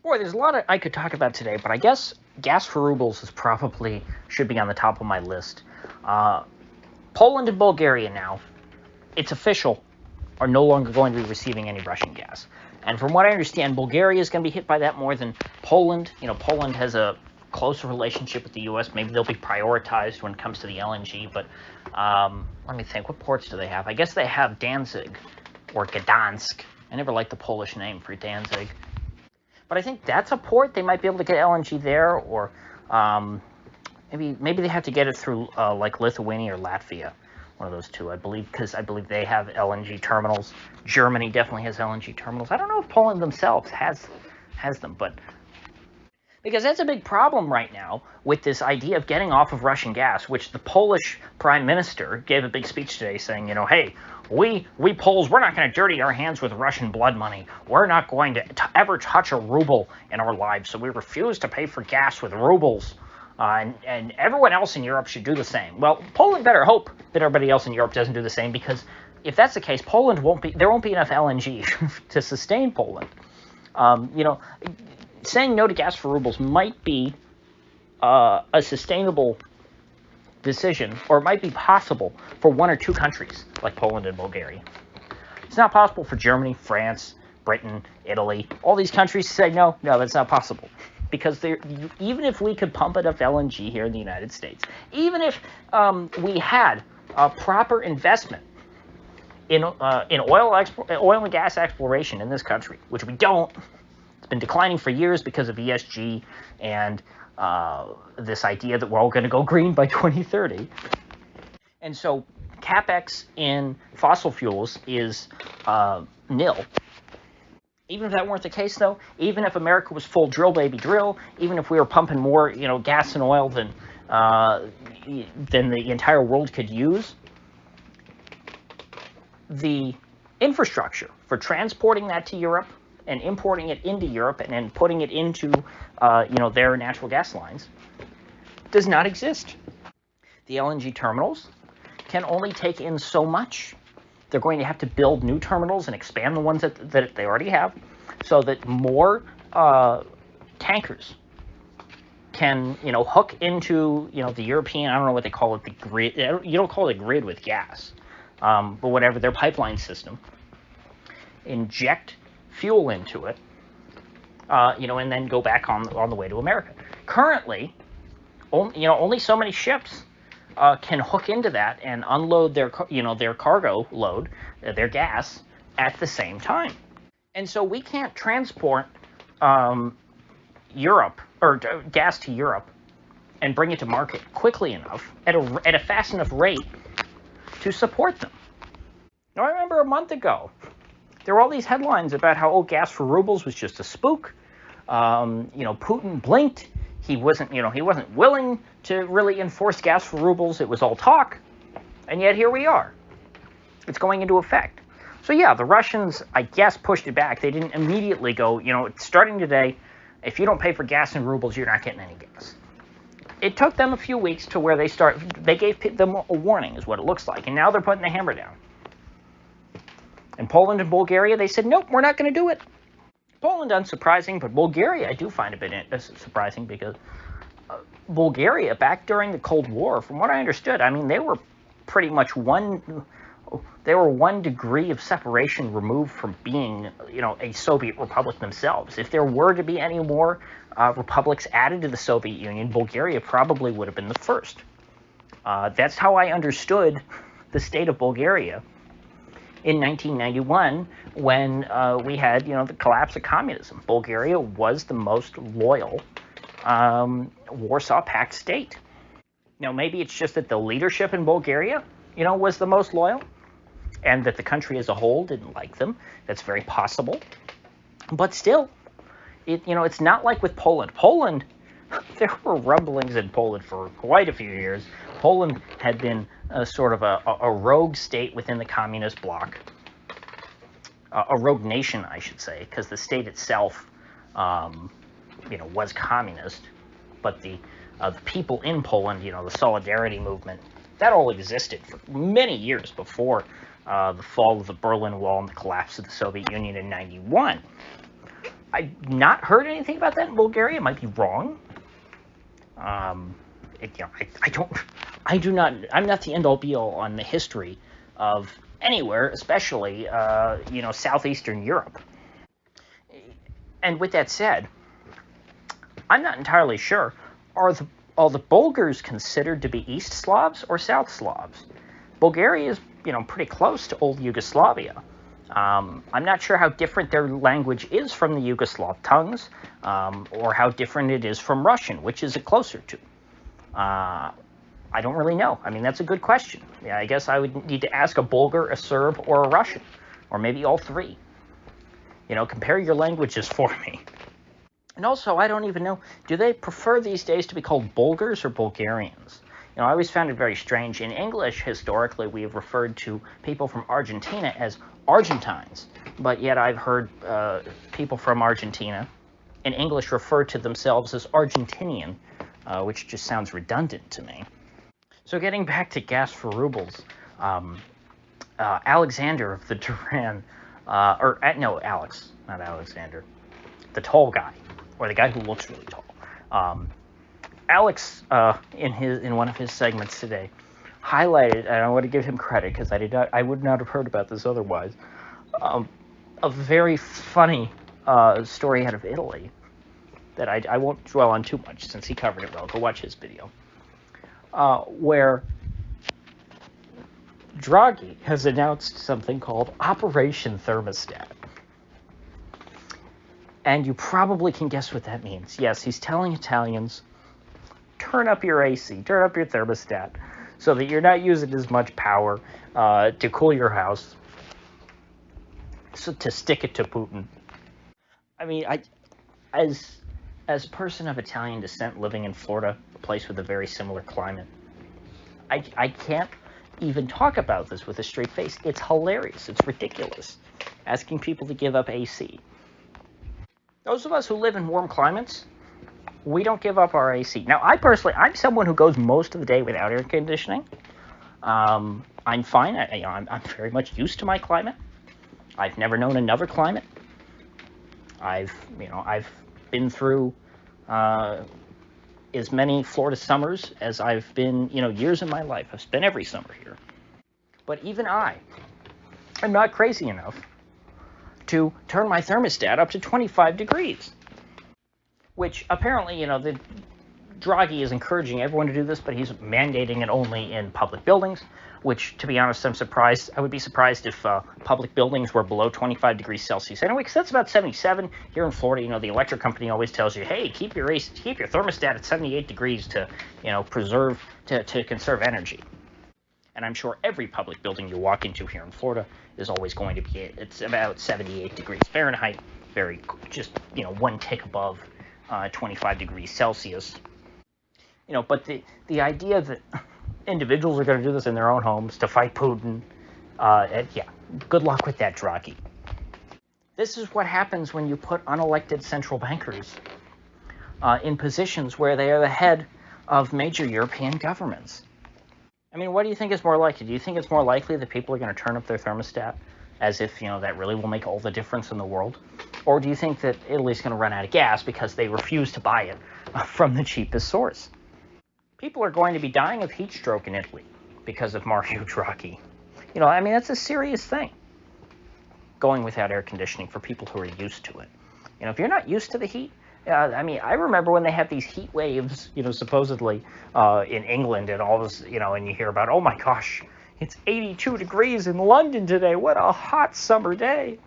Boy, there's a lot I could talk about today, but I guess gas for rubles is probably should be on the top of my list. Uh, Poland and Bulgaria now, it's official, are no longer going to be receiving any Russian gas. And from what I understand, Bulgaria is going to be hit by that more than Poland. Poland has a closer relationship with the U.S. Maybe they'll be prioritized when it comes to the LNG. But let me think. What ports do they have? I guess they have Danzig or Gdansk. I never liked the Polish name for Danzig. But I think that's a port. They might be able to get LNG there, or maybe they have to get it through like Lithuania or Latvia, one of those two, I believe, because I believe they have LNG terminals. Germany definitely has LNG terminals. I don't know if Poland themselves has them, but because that's a big problem right now with this idea of getting off of Russian gas, which the Polish prime minister gave a big speech today saying, hey, we Poles, we're not going to dirty our hands with Russian blood money. We're not going to ever touch a ruble in our lives, so we refuse to pay for gas with rubles. And everyone else in Europe should do the same. Well, Poland better hope that everybody else in Europe doesn't do the same, because if that's the case, there won't be enough LNG to sustain Poland. Saying no to gas for rubles might be a sustainable decision, or it might be possible for one or two countries like Poland and Bulgaria. It's not possible for Germany, France, Britain, Italy, all these countries to say no, that's not possible. Because even if we could pump enough LNG here in the United States, even if we had a proper investment in oil and gas exploration in this country, which we don't, it's been declining for years because of ESG and this idea that we're all going to go green by 2030. And so CapEx in fossil fuels is nil. Even if that weren't the case, though, even if America was full drill, baby, drill, even if we were pumping more, gas and oil than the entire world could use, the infrastructure for transporting that to Europe and importing it into Europe and then putting it into, their natural gas lines does not exist. The LNG terminals can only take in so much. They're going to have to build new terminals and expand the ones that they already have, so that more tankers can, hook into, the European, I don't know what they call it, the grid. You don't call it a grid with gas, but whatever, their pipeline system, inject fuel into it, and then go back on the way to America. Currently, only so many ships can hook into that and unload their cargo load, their gas, at the same time. And so we can't transport Europe or gas to Europe and bring it to market quickly enough at a fast enough rate to support them. Now, I remember a month ago, there were all these headlines about how gas for rubles was just a spook. Putin blinked. He wasn't willing to really enforce gas for rubles. It was all talk, and yet here we are. It's going into effect. So yeah, the Russians, I guess, pushed it back. They didn't immediately go, starting today, if you don't pay for gas in rubles, you're not getting any gas. It took them a few weeks to where they gave them a warning, is what it looks like, and now they're putting the hammer down. In Poland and Bulgaria, they said, nope, we're not going to do it. Poland, unsurprising, but Bulgaria, I do find a bit surprising, because Bulgaria, back during the Cold War, from what I understood, they were pretty much one degree of separation removed from being, a Soviet republic themselves. If there were to be any more republics added to the Soviet Union, Bulgaria probably would have been the first. That's how I understood the state of Bulgaria in 1991, when we had, the collapse of communism. Bulgaria was the most loyal Warsaw Pact state. Now, maybe it's just that the leadership in Bulgaria, was the most loyal, and that the country as a whole didn't like them. That's very possible. But still, it's not like with Poland. Poland, there were rumblings in Poland for quite a few years. Poland had been sort of a rogue state within the communist bloc. A rogue nation, I should say, because the state itself, was communist. But the people in Poland, the Solidarity movement, that all existed for many years before the fall of the Berlin Wall and the collapse of the Soviet Union in 91. I've not heard anything about that in Bulgaria. It might be wrong. I do not. I'm not the end-all be-all on the history of anywhere, especially southeastern Europe. And with that said, I'm not entirely sure. Are the Bulgars considered to be East Slavs or South Slavs? Bulgaria is pretty close to old Yugoslavia. I'm not sure how different their language is from the Yugoslav tongues, or how different it is from Russian, which is it closer to. I don't really know. I mean, that's a good question. Yeah, I guess I would need to ask a Bulgar, a Serb, or a Russian, or maybe all three. Compare your languages for me. And also, I don't even know, do they prefer these days to be called Bulgars or Bulgarians? I always found it very strange. In English, historically, we have referred to people from Argentina as Argentines, but yet I've heard people from Argentina in English refer to themselves as Argentinian, which just sounds redundant to me. So getting back to gas for rubles, Alexander of the Duran, Alex, not Alexander, the tall guy, or the guy who looks really tall. Alex, in one of his segments today, highlighted, and I want to give him credit because I would not have heard about this otherwise, a very funny story out of Italy that I won't dwell on too much since he covered it well. Go watch his video, where Draghi has announced something called Operation Thermostat. And you probably can guess what that means. Yes, he's telling Italians, turn up your AC, turn up your thermostat, so that you're not using as much power to cool your house, so to stick it to Putin. I mean, as a person of Italian descent living in Florida, a place with a very similar climate, I can't even talk about this with a straight face. It's hilarious. It's ridiculous. Asking people to give up AC. Those of us who live in warm climates, we don't give up our AC. Now, I'm someone who goes most of the day without air conditioning. I'm fine. I'm very much used to my climate. I've never known another climate. I've been through as many Florida summers as I've been, years in my life. I've spent every summer here. But even I'm not crazy enough to turn my thermostat up to 25 degrees. Which apparently, the Draghi is encouraging everyone to do this, but he's mandating it only in public buildings, which, to be honest, I'm surprised. I would be surprised if public buildings were below 25 degrees Celsius anyway, because that's about 77 here in Florida. The electric company always tells you, hey, keep your thermostat at 78 degrees to, to conserve energy. And I'm sure every public building you walk into here in Florida is always going to be, it's about 78 degrees Fahrenheit, one tick above 25 degrees Celsius. But the idea that individuals are going to do this in their own homes to fight Putin, good luck with that, Draghi. This is what happens when you put unelected central bankers in positions where they are the head of major European governments. I mean, what do you think is more likely? Do you think it's more likely that people are going to turn up their thermostat as if, that really will make all the difference in the world? Or do you think that Italy's going to run out of gas because they refuse to buy it from the cheapest source? People are going to be dying of heat stroke in Italy because of Mario Draghi. That's a serious thing, going without air conditioning for people who are used to it. If you're not used to the heat, I remember when they had these heat waves, supposedly in England and all this, and you hear about, oh my gosh, it's 82 degrees in London today. What a hot summer day.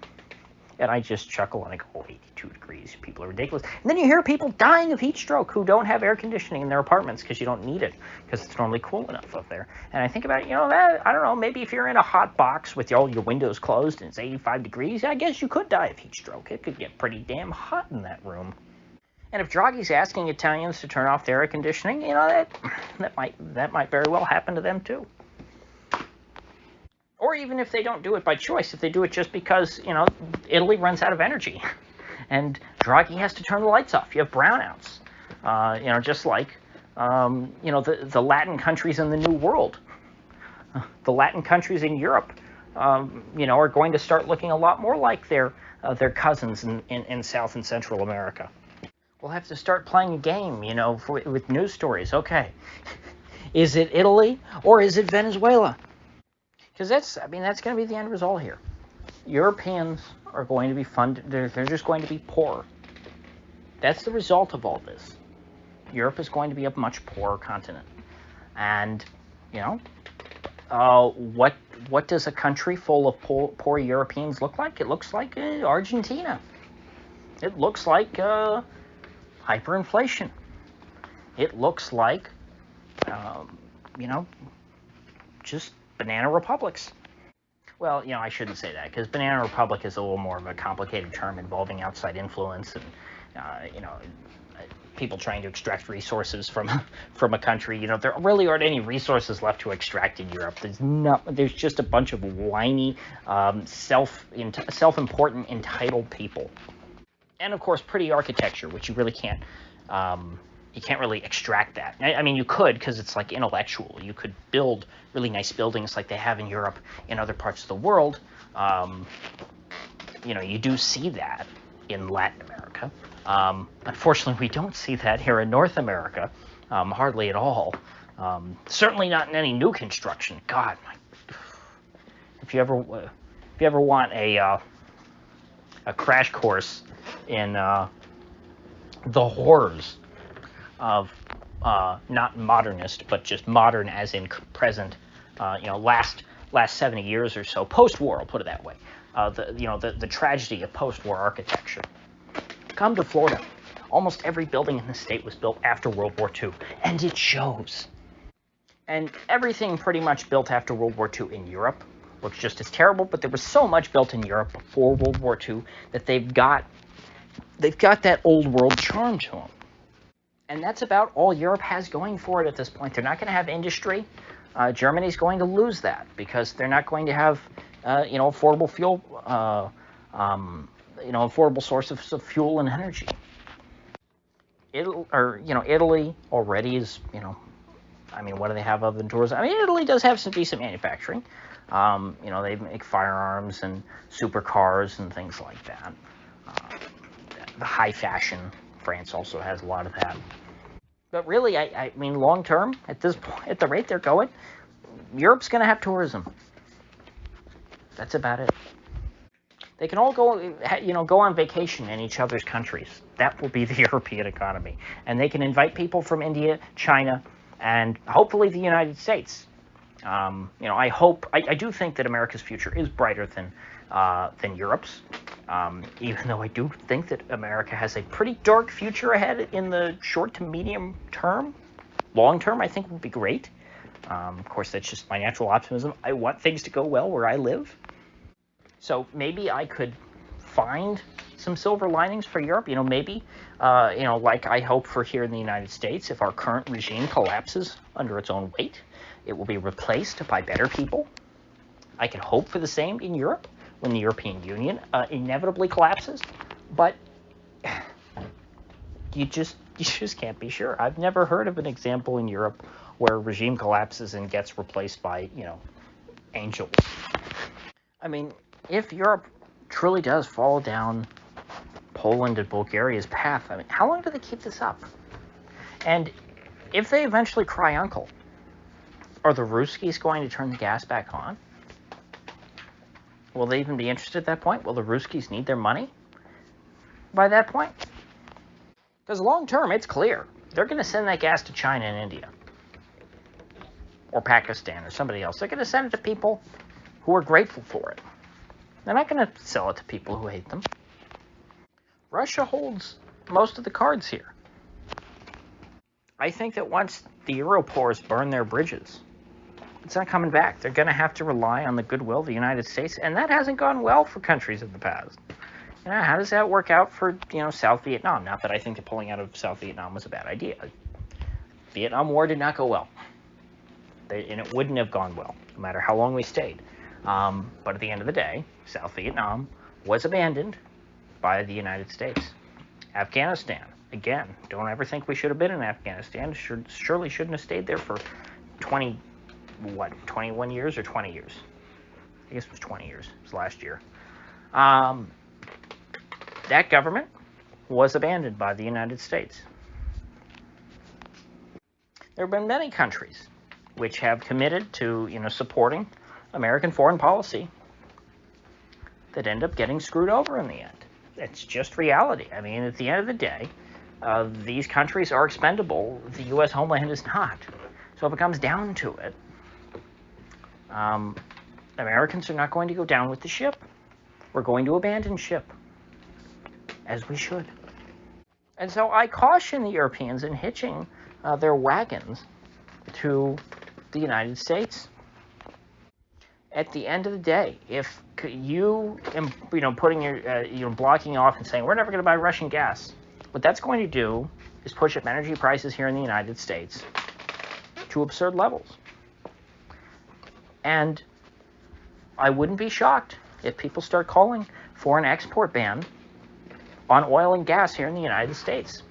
And I just chuckle and I go, oh, 82 degrees. People are ridiculous. And then you hear people dying of heat stroke who don't have air conditioning in their apartments because you don't need it because it's normally cool enough up there. And I think about, I don't know, maybe if you're in a hot box with all your windows closed and it's 85 degrees, I guess you could die of heat stroke. It could get pretty damn hot in that room. And if Draghi's asking Italians to turn off their air conditioning, that might very well happen to them too. Or even if they don't do it by choice, if they do it just because, Italy runs out of energy and Draghi has to turn the lights off. You have brownouts, just like, the Latin countries in the New World. The Latin countries in Europe, are going to start looking a lot more like their their cousins in South and Central America. We'll have to start playing a game, with news stories. Okay, is it Italy or is it Venezuela? Because that's going to be the end result here. Europeans are going to be funded. They're just going to be poor. That's the result of all this. Europe is going to be a much poorer continent. And, what does a country full of poor Europeans look like? It looks like Argentina. It looks like hyperinflation. It looks like, just banana republics. Well, I shouldn't say that, because banana republic is a little more of a complicated term involving outside influence and, people trying to extract resources from a country. There really aren't any resources left to extract in Europe. There's just a bunch of whiny, self-important, entitled people. And of course, pretty architecture, which you really can't. You can't really extract that. I mean, you could, because it's like intellectual. You could build really nice buildings like they have in Europe in other parts of the world. You do see that in Latin America. Unfortunately, we don't see that here in North America, hardly at all. Certainly not in any new construction. God, if you ever want a crash course in the horrors of not modernist, but just modern as in present, last 70 years or so, post-war, I'll put it that way. The tragedy of post-war architecture. Come to Florida. Almost every building in the state was built after World War II, and it shows. And everything pretty much built after World War II in Europe looks just as terrible, but there was so much built in Europe before World War II that they've got that old world charm to them. And that's about all Europe has going for it at this point. They're not going to have industry. Germany's going to lose that because they're not going to have, affordable fuel, affordable sources of fuel and energy. Italy already is, what do they have other than tourism? Italy does have some decent manufacturing. They make firearms and supercars and things like that. The high fashion, France also has a lot of that. But really, long term, at this point, at the rate they're going, Europe's going to have tourism. That's about it. They can all go on vacation in each other's countries. That will be the European economy. And they can invite people from India, China, and hopefully the United States. I do think that America's future is brighter than Europe's. Even though I do think that America has a pretty dark future ahead in the short to medium term. Long term, I think, will be great. Of course, that's just my natural optimism. I want things to go well where I live. So maybe I could find some silver linings for Europe. Maybe, like I hope for here in the United States, if our current regime collapses under its own weight, it will be replaced by better people. I can hope for the same in Europe when the European Union inevitably collapses, but you just can't be sure. I've never heard of an example in Europe where a regime collapses and gets replaced by, angels. If Europe truly does follow down Poland and Bulgaria's path, how long do they keep this up? And if they eventually cry uncle, are the Ruskies going to turn the gas back on? Will they even be interested at that point? Will the Ruskies need their money by that point? Because long term, it's clear. They're going to send that gas to China and India. Or Pakistan or somebody else. They're going to send it to people who are grateful for it. They're not going to sell it to people who hate them. Russia holds most of the cards here. I think that once the Europors burn their bridges, it's not coming back. They're going to have to rely on the goodwill of the United States, and that hasn't gone well for countries of the past. How does that work out for, South Vietnam? Not that I think the pulling out of South Vietnam was a bad idea. Vietnam War did not go well. And it wouldn't have gone well, no matter how long we stayed. But at the end of the day, South Vietnam was abandoned by the United States. Afghanistan, again, don't ever think we should have been in Afghanistan. Surely shouldn't have stayed there for 21 years or 20 years? I guess it was 20 years. It was last year. that government was abandoned by the United States. There have been many countries which have committed to, supporting American foreign policy that end up getting screwed over in the end. It's just reality. I mean, at the end of the day, these countries are expendable. The U.S. homeland is not. So if it comes down to it, Americans are not going to go down with the ship. We're going to abandon ship, as we should. And so I caution the Europeans in hitching their wagons to the United States. At the end of the day, if you, putting your, blocking off and saying, we're never going to buy Russian gas, what that's going to do is push up energy prices here in the United States to absurd levels. And I wouldn't be shocked if people start calling for an export ban on oil and gas here in the United States.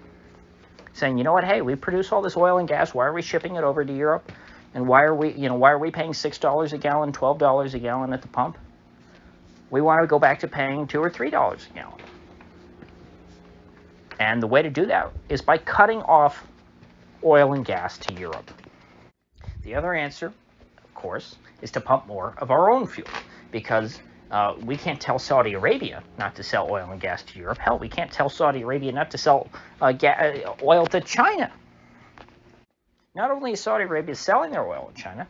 Saying, you know what, hey, we produce all this oil and gas, why are we shipping it over to Europe? And why are we paying $6 a gallon, $12 a gallon at the pump? We want to go back to paying $2 or $3 a gallon. And the way to do that is by cutting off oil and gas to Europe. The other answer, of course, is to pump more of our own fuel, because we can't tell Saudi Arabia not to sell oil and gas to Europe. Hell, we can't tell Saudi Arabia not to sell oil to China. Not only is Saudi Arabia selling their oil in China,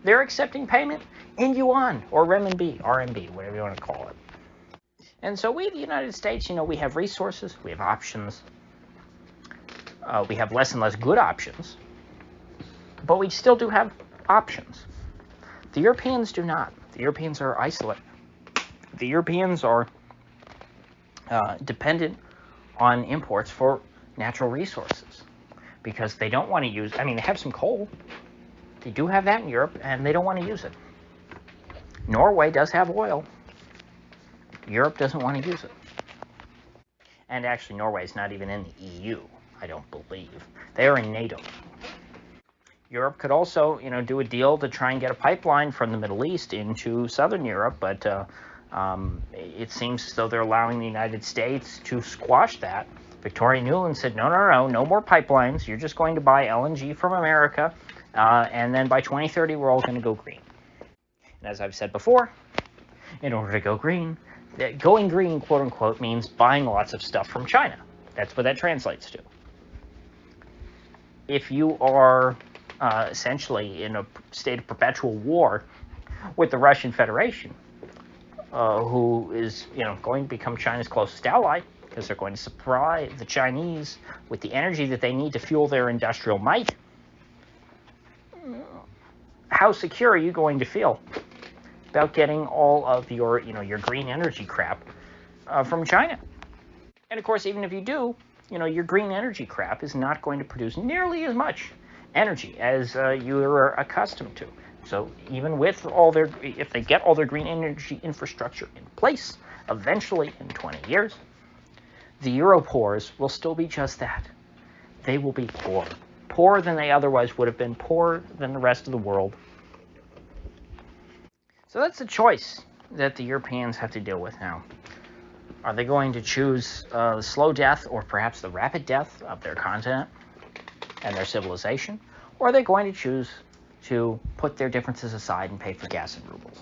they're accepting payment in yuan or renminbi, RMB, whatever you want to call it. And so we, the United States, we have resources, we have options, we have less and less good options, but we still do have options. The Europeans do not. The Europeans are isolated. The Europeans are dependent on imports for natural resources because they don't want to use, they have some coal. They do have that in Europe, and they don't want to use it. Norway does have oil. Europe doesn't want to use it. And actually, Norway is not even in the EU, I don't believe. They are in NATO. Europe could also, do a deal to try and get a pipeline from the Middle East into southern Europe, but it seems as though they're allowing the United States to squash that. Victoria Nuland said, no more pipelines. You're just going to buy LNG from America, and then by 2030, we're all going to go green. And as I've said before, in order to go green, going green, quote unquote, means buying lots of stuff from China. That's what that translates to. If you are essentially in a state of perpetual war with the Russian Federation, who is, going to become China's closest ally, because they're going to supply the Chinese with the energy that they need to fuel their industrial might, how secure are you going to feel about getting all of your, your green energy crap from China? And of course, even if you do, your green energy crap is not going to produce nearly as much energy as you're accustomed to. So even with if they get all their green energy infrastructure in place, eventually in 20 years, the Euro poors will still be just that. They will be poor. Poorer than they otherwise would have been, poorer than the rest of the world. So that's the choice that the Europeans have to deal with now. Are they going to choose the slow death or perhaps the rapid death of their continent and their civilization? Or are they going to choose to put their differences aside and pay for gas in rubles?